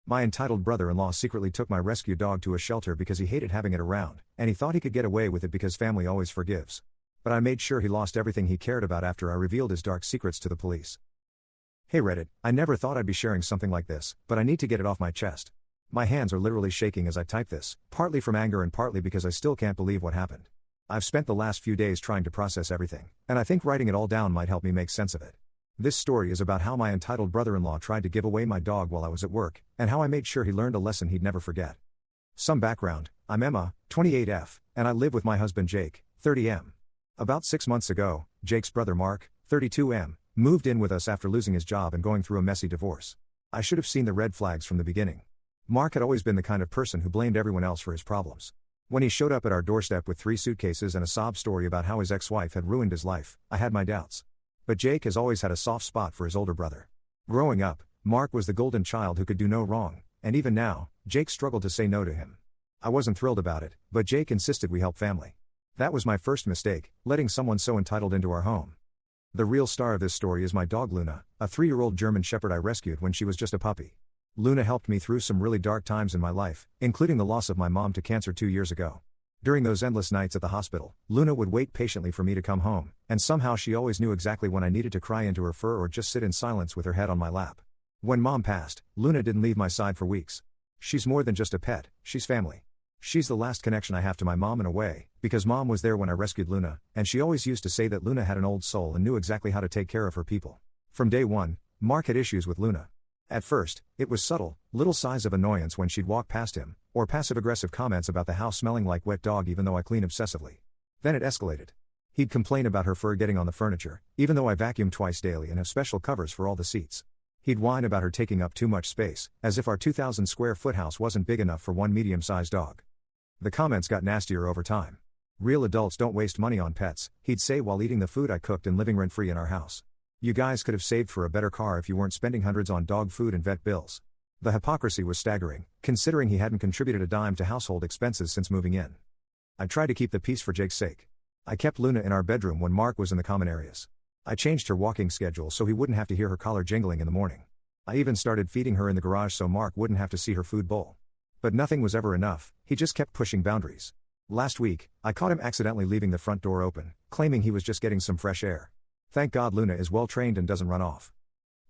My entitled brother-in-law secretly took my rescue dog to a shelter because he hated having it around, and he thought he could get away with it because family always forgives. But I made sure he lost everything he cared about after I revealed his dark secrets to the police. Hey Reddit, I never thought I'd be sharing something like this, but I need to get it off my chest. My hands are literally shaking as I type this, partly from anger and partly because I still can't believe what happened. I've spent the last few days trying to process everything, and I think writing it all down might help me make sense of it. This story is about how my entitled brother-in-law tried to give away my dog while I was at work, and how I made sure he learned a lesson he'd never forget. Some background: I'm Emma, 28F, and I live with my husband Jake, 30M. About 6 months ago, Jake's brother Mark, 32M, moved in with us after losing his job and going through a messy divorce. I should have seen the red flags from the beginning. Mark had always been the kind of person who blamed everyone else for his problems. When he showed up at our doorstep with 3 suitcases and a sob story about how his ex-wife had ruined his life, I had my doubts. But Jake has always had a soft spot for his older brother. Growing up, Mark was the golden child who could do no wrong, and even now, Jake struggled to say no to him. I wasn't thrilled about it, but Jake insisted we help family. That was my first mistake, letting someone so entitled into our home. The real star of this story is my dog Luna, a 3-year-old German Shepherd I rescued when she was just a puppy. Luna helped me through some really dark times in my life, including the loss of my mom to cancer 2 years ago. During those endless nights at the hospital, Luna would wait patiently for me to come home, and somehow she always knew exactly when I needed to cry into her fur or just sit in silence with her head on my lap. When Mom passed, Luna didn't leave my side for weeks. She's more than just a pet, she's family. She's the last connection I have to my mom in a way, because Mom was there when I rescued Luna, and she always used to say that Luna had an old soul and knew exactly how to take care of her people. From day one, Mark had issues with Luna. At first, it was subtle, little sighs of annoyance when she'd walk past him, or passive-aggressive comments about the house smelling like wet dog even though I clean obsessively. Then it escalated. He'd complain about her fur getting on the furniture, even though I vacuum twice daily and have special covers for all the seats. He'd whine about her taking up too much space, as if our 2,000 square foot house wasn't big enough for one medium-sized dog. The comments got nastier over time. Real adults don't waste money on pets, he'd say while eating the food I cooked and living rent-free in our house. You guys could have saved for a better car if you weren't spending hundreds on dog food and vet bills. The hypocrisy was staggering, considering he hadn't contributed a dime to household expenses since moving in. I tried to keep the peace for Jake's sake. I kept Luna in our bedroom when Mark was in the common areas. I changed her walking schedule so he wouldn't have to hear her collar jingling in the morning. I even started feeding her in the garage so Mark wouldn't have to see her food bowl. But nothing was ever enough, he just kept pushing boundaries. Last week, I caught him accidentally leaving the front door open, claiming he was just getting some fresh air. Thank God Luna is well trained and doesn't run off.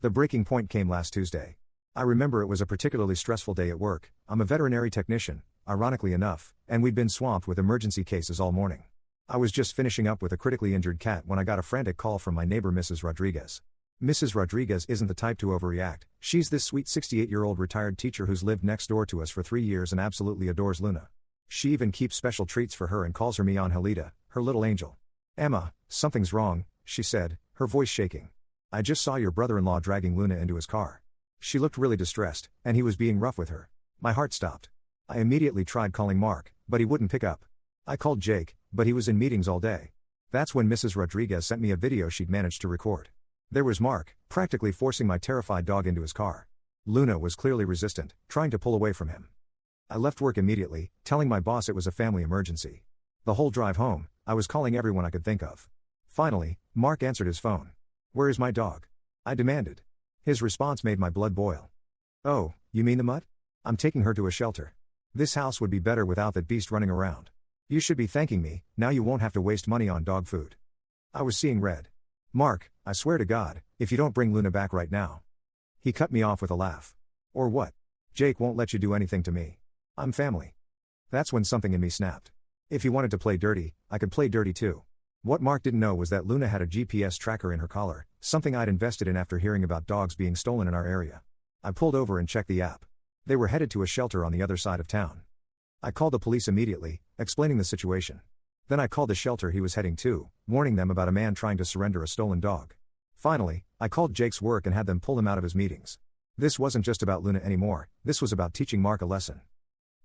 The breaking point came last Tuesday. I remember it was a particularly stressful day at work. I'm a veterinary technician, ironically enough, and we'd been swamped with emergency cases all morning. I was just finishing up with a critically injured cat when I got a frantic call from my neighbor Mrs. Rodriguez. Mrs. Rodriguez isn't the type to overreact. She's this sweet 68-year-old retired teacher who's lived next door to us for 3 years and absolutely adores Luna. She even keeps special treats for her and calls her mi Angelita, her little angel. Emma, something's wrong, she said, her voice shaking. I just saw your brother-in-law dragging Luna into his car. She looked really distressed, and he was being rough with her. My heart stopped. I immediately tried calling Mark, but he wouldn't pick up. I called Jake, but he was in meetings all day. That's when Mrs. Rodriguez sent me a video she'd managed to record. There was Mark, practically forcing my terrified dog into his car. Luna was clearly resistant, trying to pull away from him. I left work immediately, telling my boss it was a family emergency. The whole drive home, I was calling everyone I could think of. Finally, Mark answered his phone. "Where is my dog?" I demanded. His response made my blood boil. "Oh, you mean the mutt? I'm taking her to a shelter. This house would be better without that beast running around. You should be thanking me, now you won't have to waste money on dog food." I was seeing red. "Mark, I swear to God, if you don't bring Luna back right now." He cut me off with a laugh. "Or what? Jake won't let you do anything to me. I'm family." That's when something in me snapped. If he wanted to play dirty, I could play dirty too. What Mark didn't know was that Luna had a GPS tracker in her collar, something I'd invested in after hearing about dogs being stolen in our area. I pulled over and checked the app. They were headed to a shelter on the other side of town. I called the police immediately, explaining the situation. Then I called the shelter he was heading to, warning them about a man trying to surrender a stolen dog. Finally, I called Jake's work and had them pull him out of his meetings. This wasn't just about Luna anymore, this was about teaching Mark a lesson.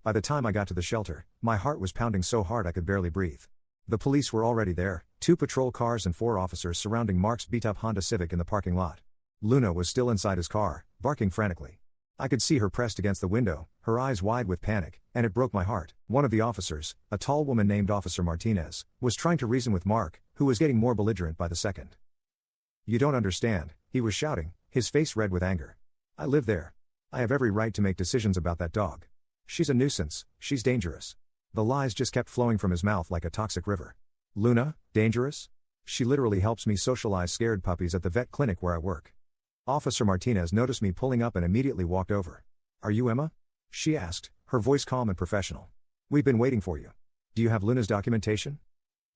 By the time I got to the shelter, my heart was pounding so hard I could barely breathe. The police were already there, 2 patrol cars and 4 officers surrounding Mark's beat-up Honda Civic in the parking lot. Luna was still inside his car, barking frantically. I could see her pressed against the window, her eyes wide with panic, and it broke my heart. One of the officers, a tall woman named Officer Martinez, was trying to reason with Mark, who was getting more belligerent by the second. "You don't understand," he was shouting, his face red with anger. "I live there. I have every right to make decisions about that dog. She's a nuisance, she's dangerous. The lies just kept flowing from his mouth like a toxic river. Luna, dangerous? She literally helps me socialize scared puppies at the vet clinic where I work. Officer Martinez noticed me pulling up and immediately walked over. Are you Emma? She asked, her voice calm and professional. We've been waiting for you. Do you have Luna's documentation?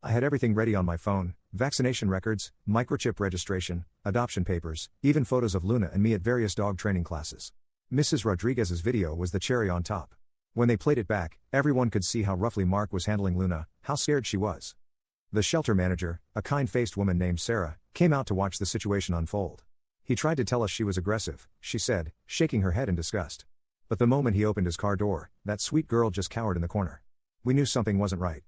I had everything ready on my phone, vaccination records, microchip registration, adoption papers, even photos of Luna and me at various dog training classes. Mrs. Rodriguez's video was the cherry on top. When they played it back, everyone could see how roughly Mark was handling Luna, how scared she was. The shelter manager, a kind-faced woman named Sarah, came out to watch the situation unfold. He tried to tell us she was aggressive, she said, shaking her head in disgust. But the moment he opened his car door, that sweet girl just cowered in the corner. We knew something wasn't right.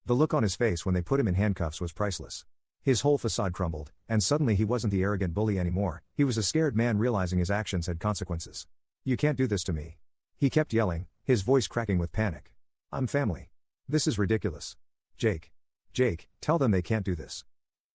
The look on his face when they put him in handcuffs was priceless. His whole facade crumbled, and suddenly he wasn't the arrogant bully anymore, he was a scared man realizing his actions had consequences. You can't do this to me. He kept yelling, his voice cracking with panic. I'm family. This is ridiculous. Jake, tell them they can't do this.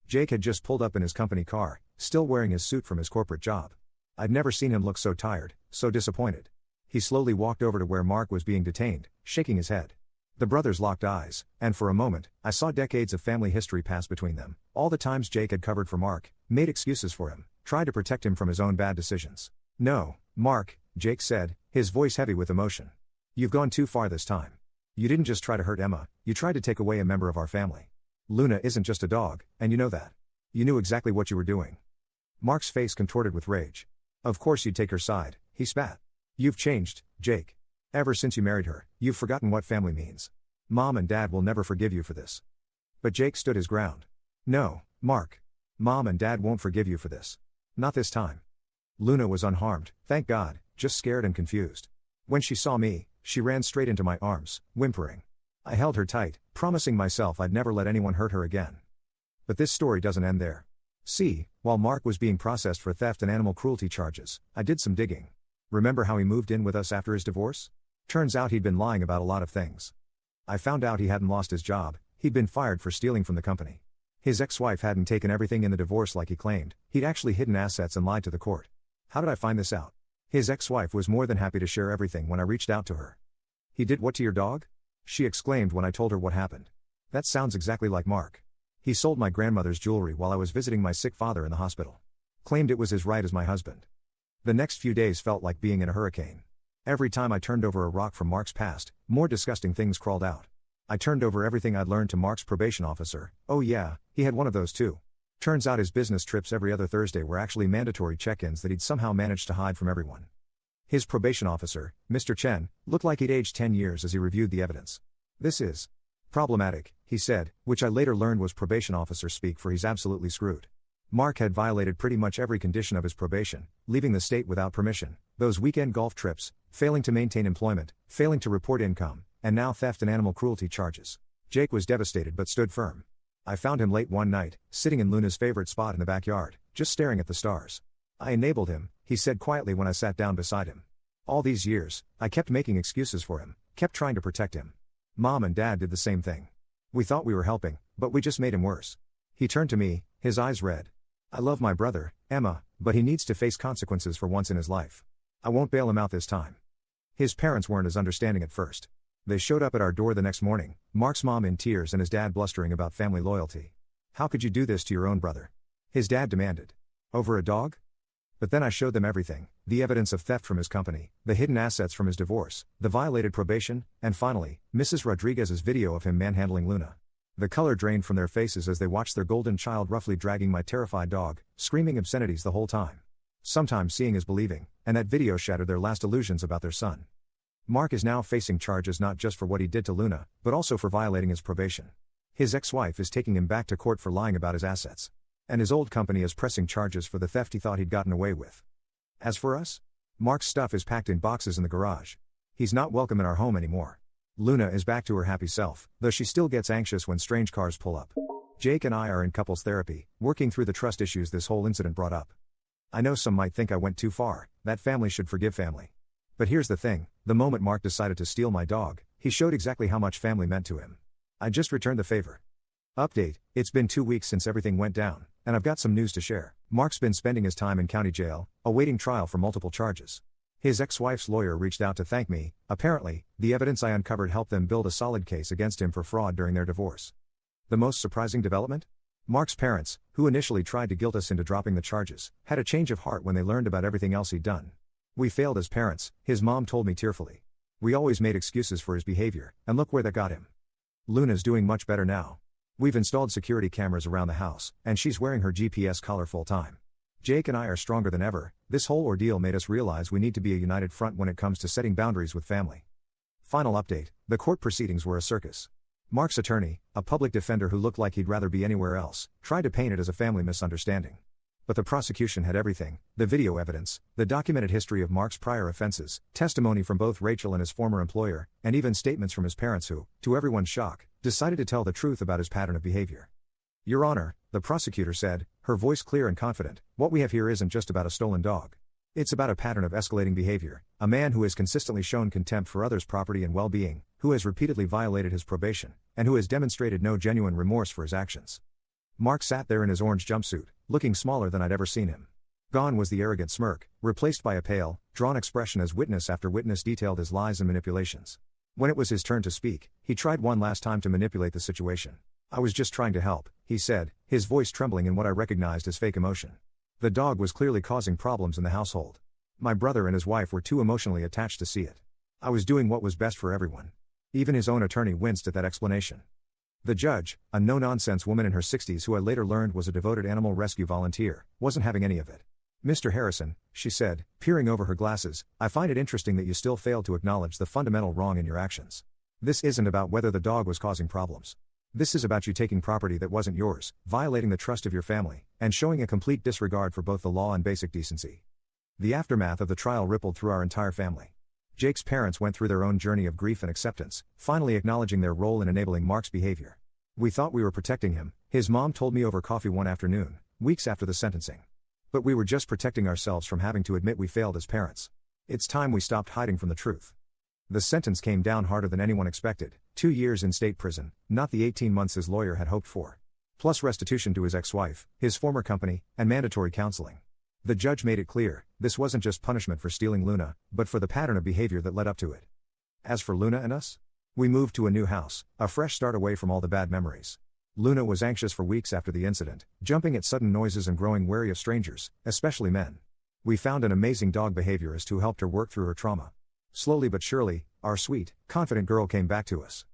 Jake had just pulled up in his company car, still wearing his suit from his corporate job. I'd never seen him look so tired, so disappointed. He slowly walked over to where Mark was being detained, shaking his head. The brothers locked eyes, and for a moment, I saw decades of family history pass between them, all the times Jake had covered for Mark, made excuses for him, tried to protect him from his own bad decisions. No, Mark, Jake said, his voice heavy with emotion. You've gone too far this time. You didn't just try to hurt Emma, you tried to take away a member of our family. Luna isn't just a dog, and you know that. You knew exactly what you were doing. Mark's face contorted with rage. Of course you'd take her side, he spat. You've changed, Jake. Ever since you married her, you've forgotten what family means. Mom and Dad will never forgive you for this. But Jake stood his ground. No, Mark. Mom and Dad won't forgive you for this. Not this time. Luna was unharmed, thank God, just scared and confused. When she saw me, she ran straight into my arms, whimpering. I held her tight, promising myself I'd never let anyone hurt her again. But this story doesn't end there. See, while Mark was being processed for theft and animal cruelty charges, I did some digging. Remember how he moved in with us after his divorce? Turns out he'd been lying about a lot of things. I found out he hadn't lost his job, he'd been fired for stealing from the company. His ex-wife hadn't taken everything in the divorce like he claimed, he'd actually hidden assets and lied to the court. How did I find this out? His ex-wife was more than happy to share everything when I reached out to her. He did what to your dog? She exclaimed when I told her what happened. That sounds exactly like Mark. He sold my grandmother's jewelry while I was visiting my sick father in the hospital. Claimed it was his right as my husband. The next few days felt like being in a hurricane. Every time I turned over a rock from Mark's past, more disgusting things crawled out. I turned over everything I'd learned to Mark's probation officer. Oh yeah, he had one of those too. Turns out his business trips every other Thursday were actually mandatory check-ins that he'd somehow managed to hide from everyone. His probation officer, Mr. Chen, looked like he'd aged 10 years as he reviewed the evidence. This is problematic, he said, which I later learned was probation officer speak for he's absolutely screwed. Mark had violated pretty much every condition of his probation, leaving the state without permission, those weekend golf trips, failing to maintain employment, failing to report income, and now theft and animal cruelty charges. Jake was devastated but stood firm. I found him late one night, sitting in Luna's favorite spot in the backyard, just staring at the stars. I enabled him, he said quietly when I sat down beside him. All these years, I kept making excuses for him, kept trying to protect him. Mom and Dad did the same thing. We thought we were helping, but we just made him worse. He turned to me, his eyes red. I love my brother, Emma, but he needs to face consequences for once in his life. I won't bail him out this time. His parents weren't as understanding at first. They showed up at our door the next morning, Mark's mom in tears and his dad blustering about family loyalty. How could you do this to your own brother? His dad demanded. Over a dog? But then I showed them everything, the evidence of theft from his company, the hidden assets from his divorce, the violated probation, and finally, Mrs. Rodriguez's video of him manhandling Luna. The color drained from their faces as they watched their golden child roughly dragging my terrified dog, screaming obscenities the whole time. Sometimes seeing is believing, and that video shattered their last illusions about their son. Mark is now facing charges not just for what he did to Luna, but also for violating his probation. His ex-wife is taking him back to court for lying about his assets. And his old company is pressing charges for the theft he thought he'd gotten away with. As for us? Mark's stuff is packed in boxes in the garage. He's not welcome in our home anymore. Luna is back to her happy self, though she still gets anxious when strange cars pull up. Jake and I are in couples therapy, working through the trust issues this whole incident brought up. I know some might think I went too far, that family should forgive family. But here's the thing, the moment Mark decided to steal my dog, he showed exactly how much family meant to him. I just returned the favor. Update, it's been 2 weeks since everything went down, and I've got some news to share. Mark's been spending his time in county jail, awaiting trial for multiple charges. His ex-wife's lawyer reached out to thank me. Apparently, the evidence I uncovered helped them build a solid case against him for fraud during their divorce. The most surprising development? Mark's parents, who initially tried to guilt us into dropping the charges, had a change of heart when they learned about everything else he'd done. We failed as parents, his mom told me tearfully. We always made excuses for his behavior, and look where that got him. Luna's doing much better now. We've installed security cameras around the house, and she's wearing her GPS collar full time. Jake and I are stronger than ever. This whole ordeal made us realize we need to be a united front when it comes to setting boundaries with family. Final update: the court proceedings were a circus. Mark's attorney, a public defender who looked like he'd rather be anywhere else, tried to paint it as a family misunderstanding. But the prosecution had everything: the video evidence, the documented history of Mark's prior offenses, testimony from both Rachel and his former employer, and even statements from his parents who, to everyone's shock, decided to tell the truth about his pattern of behavior. Your Honor, the prosecutor said, her voice clear and confident, what we have here isn't just about a stolen dog. It's about a pattern of escalating behavior, a man who has consistently shown contempt for others' property and well-being, who has repeatedly violated his probation, and who has demonstrated no genuine remorse for his actions. Mark sat there in his orange jumpsuit, looking smaller than I'd ever seen him. Gone was the arrogant smirk, replaced by a pale, drawn expression as witness after witness detailed his lies and manipulations. When it was his turn to speak, he tried one last time to manipulate the situation. I was just trying to help, he said, his voice trembling in what I recognized as fake emotion. The dog was clearly causing problems in the household. My brother and his wife were too emotionally attached to see it. I was doing what was best for everyone. Even his own attorney winced at that explanation. The judge, a no-nonsense woman in her 60s who I later learned was a devoted animal rescue volunteer, wasn't having any of it. Mr. Harrison, she said, peering over her glasses, I find it interesting that you still fail to acknowledge the fundamental wrong in your actions. This isn't about whether the dog was causing problems. This is about you taking property that wasn't yours, violating the trust of your family, and showing a complete disregard for both the law and basic decency. The aftermath of the trial rippled through our entire family. Jake's parents went through their own journey of grief and acceptance, finally acknowledging their role in enabling Mark's behavior. We thought we were protecting him, his mom told me over coffee one afternoon, weeks after the sentencing. But we were just protecting ourselves from having to admit we failed as parents. It's time we stopped hiding from the truth. The sentence came down harder than anyone expected: 2 years in state prison, not the 18 months his lawyer had hoped for. Plus restitution to his ex-wife, his former company, and mandatory counseling. The judge made it clear, this wasn't just punishment for stealing Luna, but for the pattern of behavior that led up to it. As for Luna and us? We moved to a new house, a fresh start away from all the bad memories. Luna was anxious for weeks after the incident, jumping at sudden noises and growing wary of strangers, especially men. We found an amazing dog behaviorist who helped her work through her trauma. Slowly but surely, our sweet, confident girl came back to us.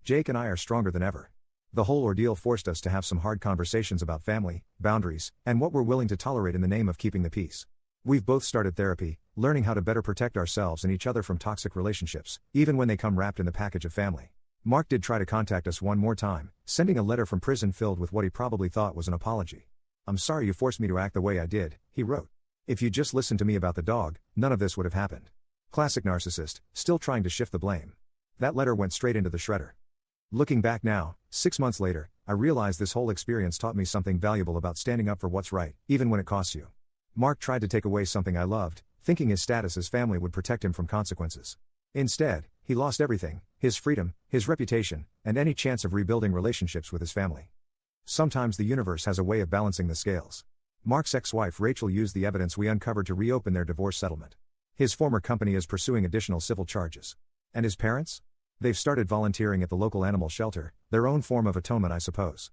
Jake and I are stronger than ever. The whole ordeal forced us to have some hard conversations about family, boundaries, and what we're willing to tolerate in the name of keeping the peace. We've both started therapy, learning how to better protect ourselves and each other from toxic relationships, even when they come wrapped in the package of family. Mark did try to contact us one more time, sending a letter from prison filled with what he probably thought was an apology. I'm sorry you forced me to act the way I did, he wrote. If you just listened to me about the dog, none of this would have happened. Classic narcissist, still trying to shift the blame. That letter went straight into the shredder. Looking back now, 6 months later, I realize this whole experience taught me something valuable about standing up for what's right, even when it costs you. Mark tried to take away something I loved, thinking his status as family would protect him from consequences. Instead, he lost everything: his freedom, his reputation, and any chance of rebuilding relationships with his family. Sometimes the universe has a way of balancing the scales. Mark's ex-wife Rachel used the evidence we uncovered to reopen their divorce settlement. His former company is pursuing additional civil charges. And his parents? They've started volunteering at the local animal shelter, their own form of atonement, I suppose.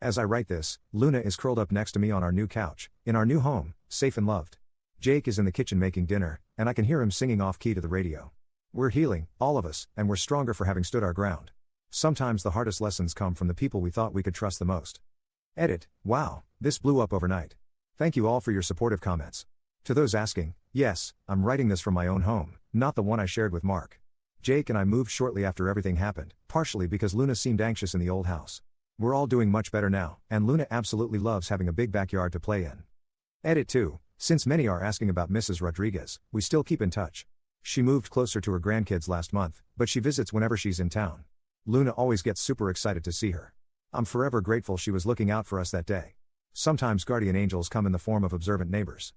As I write this, Luna is curled up next to me on our new couch, in our new home, safe and loved. Jake is in the kitchen making dinner, and I can hear him singing off-key to the radio. We're healing, all of us, and we're stronger for having stood our ground. Sometimes the hardest lessons come from the people we thought we could trust the most. Edit: wow, this blew up overnight. Thank you all for your supportive comments. To those asking, yes, I'm writing this from my own home, not the one I shared with Mark. Jake and I moved shortly after everything happened, partially because Luna seemed anxious in the old house. We're all doing much better now, and Luna absolutely loves having a big backyard to play in. Edit 2: since many are asking about Mrs. Rodriguez, we still keep in touch. She moved closer to her grandkids last month, but she visits whenever she's in town. Luna always gets super excited to see her. I'm forever grateful she was looking out for us that day. Sometimes guardian angels come in the form of observant neighbors.